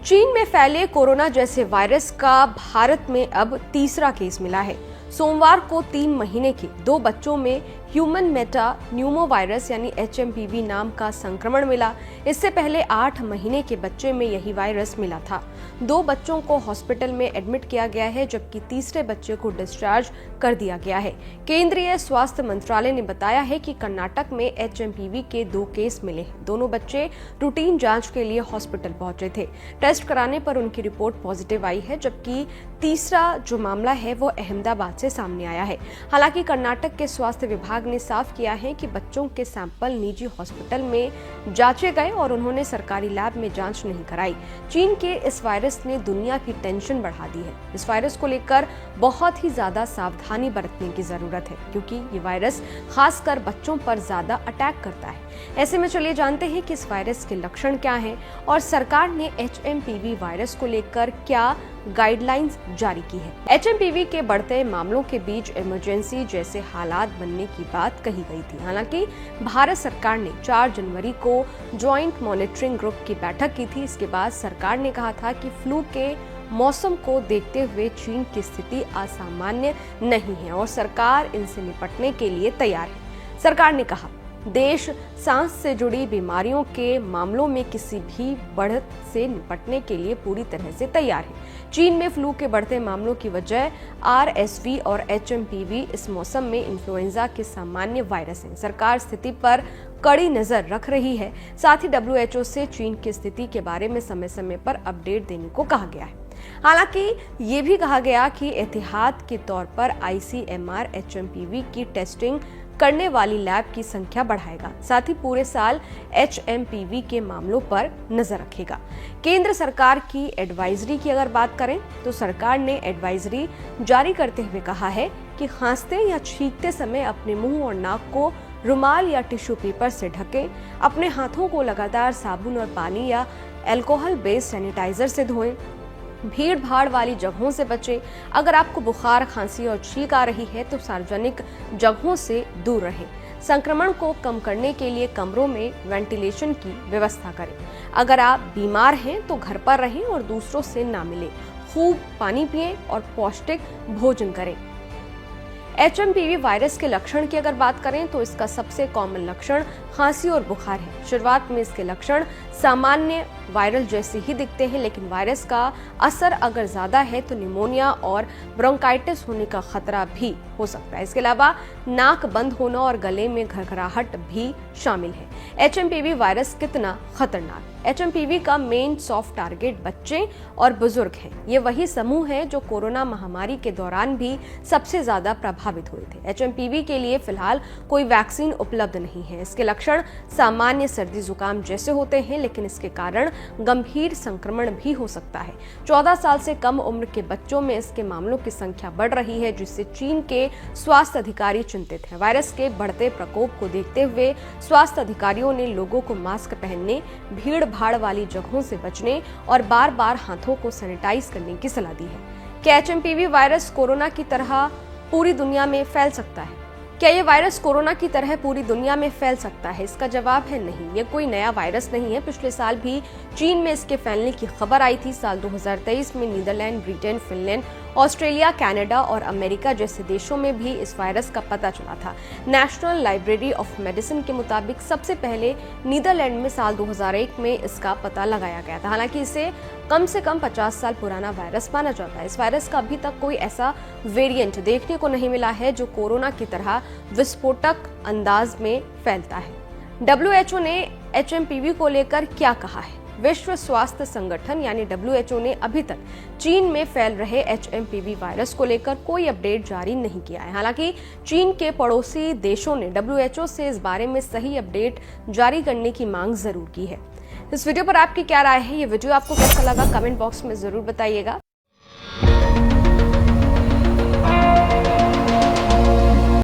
चीन में फैले कोरोना जैसे वायरस का भारत में अब तीसरा केस मिला है। सोमवार को 3 महीने के 2 बच्चों में ह्यूमन मेटा न्यूमोवायरस यानी HMPV नाम का संक्रमण मिला। इससे पहले 8 महीने के बच्चे में यही वायरस मिला था। 2 बच्चों को हॉस्पिटल में एडमिट किया गया है, जबकि तीसरे बच्चे को डिस्चार्ज कर दिया गया है। केंद्रीय स्वास्थ्य मंत्रालय ने बताया है कि कर्नाटक में HMPV के 2 केस मिले हैं। दोनों बच्चे रूटीन जांच के लिए हॉस्पिटल पहुंचे थे। टेस्ट कराने पर उनकी रिपोर्ट पॉजिटिव आई है, जबकि तीसरा जो मामला है वो अहमदाबाद से सामने आया है। हालांकि कर्नाटक के स्वास्थ्य विभाग ने साफ किया है कि बच्चों के सैंपल निजी हॉस्पिटल में जांचे गए और उन्होंने सरकारी लैब में जांच नहीं कराई। चीन के इस वायरस ने दुनिया की टेंशन बढ़ा दी है। इस वायरस को लेकर बहुत ही ज्यादा सावधानी बरतने की जरूरत है, क्योंकि ये वायरस खासकर बच्चों पर ज्यादा अटैक करता है। ऐसे में चलिए जानते हैं कि इस वायरस के लक्षण क्या हैं और सरकार ने HMPV वायरस को लेकर क्या गाइडलाइंस जारी की है। HMPV के बढ़ते मामलों के बीच इमरजेंसी जैसे हालात बनने की बात कही गई थी। हालांकि भारत सरकार ने 4 जनवरी को ज्वाइंट मॉनिटरिंग ग्रुप की बैठक की थी। इसके बाद सरकार ने कहा था कि फ्लू के मौसम को देखते हुए चीन की स्थिति असामान्य नहीं है और सरकार इनसे निपटने के लिए तैयार है। सरकार ने कहा, देश सांस से जुड़ी बीमारियों के मामलों में किसी भी बढ़त से निपटने के लिए पूरी तरह से तैयार है। चीन में फ्लू के बढ़ते मामलों की वजह RSV और HMPV इस मौसम में इन्फ्लुएंजा के सामान्य वायरस हैं। सरकार स्थिति पर कड़ी नजर रख रही है। साथ ही WHO से चीन की स्थिति के बारे में समय समय पर अपडेट देने को कहा गया है। हालांकि ये भी कहा गया कि एहतियात के तौर पर ICMR HMPV की टेस्टिंग करने वाली लैब की संख्या बढ़ाएगा। साथ ही पूरे साल HMPV के मामलों पर नजर रखेगा। केंद्र सरकार की एडवाइजरी की अगर बात करें तो सरकार ने एडवाइजरी जारी करते हुए कहा है कि खांसते या छींकते समय अपने मुंह और नाक को रुमाल या टिश्यू पेपर से ढकें। अपने हाथों को लगातार साबुन और पानी या अल्कोहल बेस्ड सैनिटाइजर से धोएं। भीड़ भाड़ वाली जगहों से बचें। अगर आपको बुखार, खांसी और छींक आ रही है तो सार्वजनिक जगहों से दूर रहें। संक्रमण को कम करने के लिए कमरों में वेंटिलेशन की व्यवस्था करें। अगर आप बीमार हैं तो घर पर रहें और दूसरों से ना मिलें। खूब पानी पिएं और पौष्टिक भोजन करें। HMPV वायरस के लक्षण की अगर बात करें तो इसका सबसे कॉमन लक्षण खांसी और बुखार है। शुरुआत में इसके लक्षण सामान्य वायरल जैसे ही दिखते हैं, लेकिन वायरस का असर अगर ज्यादा है तो निमोनिया और ब्रोंकाइटिस होने का खतरा भी हो सकता है। इसके अलावा नाक बंद होना और गले में घरघराहट भी शामिल है। HMPV वायरस कितना खतरनाक? HMPV का मेन सॉफ्ट टारगेट बच्चे और बुजुर्ग हैं। ये वही समूह है जो कोरोना महामारी के दौरान भी सबसे ज्यादा प्रभावित हुए थे। HMPV के लिए फिलहाल कोई वैक्सीन उपलब्ध नहीं है। इसके लक्षण सामान्य सर्दी जुकाम जैसे होते हैं, लेकिन इसके कारण गंभीर संक्रमण भी हो सकता है। 14 साल से कम उम्र के बच्चों में इसके मामलों की संख्या बढ़ रही है, जिससे चीन के स्वास्थ्य अधिकारी चिंतित हैं। वायरस के बढ़ते प्रकोप को देखते हुए स्वास्थ्य अधिकारियों ने लोगों को मास्क पहनने, भीड़ भाड़ वाली जगहों से बचने और बार बार हाथों को सैनिटाइज करने की सलाह दी है। क्या HMPV वायरस कोरोना की तरह पूरी दुनिया में फैल सकता है? क्या ये वायरस कोरोना की तरह पूरी दुनिया में फैल सकता है? इसका जवाब है नहीं। ये कोई नया वायरस नहीं है। पिछले साल भी चीन में इसके फैलने की खबर आई थी। साल 2023 में Netherland, Britain, Finland, Australia, Canada और अमेरिका जैसे देशों में भी इस वायरस का पता चला था। नेशनल लाइब्रेरी ऑफ मेडिसिन के मुताबिक सबसे पहले नीदरलैंड में साल 2001 में इसका पता लगाया गया था। हालांकि इसे कम से कम 50 साल पुराना वायरस माना जाता है। इस वायरस का अभी तक कोई ऐसा वेरिएंट देखने को नहीं मिला है जो कोरोना की तरह विस्फोटक अंदाज में फैलता है। WHO ने HMPV को लेकर क्या कहा है? विश्व स्वास्थ्य संगठन यानी WHO ने अभी तक चीन में फैल रहे HMPV वायरस को लेकर कोई अपडेट जारी नहीं किया है। हालांकि चीन के पड़ोसी देशों ने WHO से इस बारे में सही अपडेट जारी करने की मांग जरूर की है। इस वीडियो पर आपकी क्या राय है? ये वीडियो आपको कैसा लगा? कमेंट बॉक्स में जरूर बताइएगा।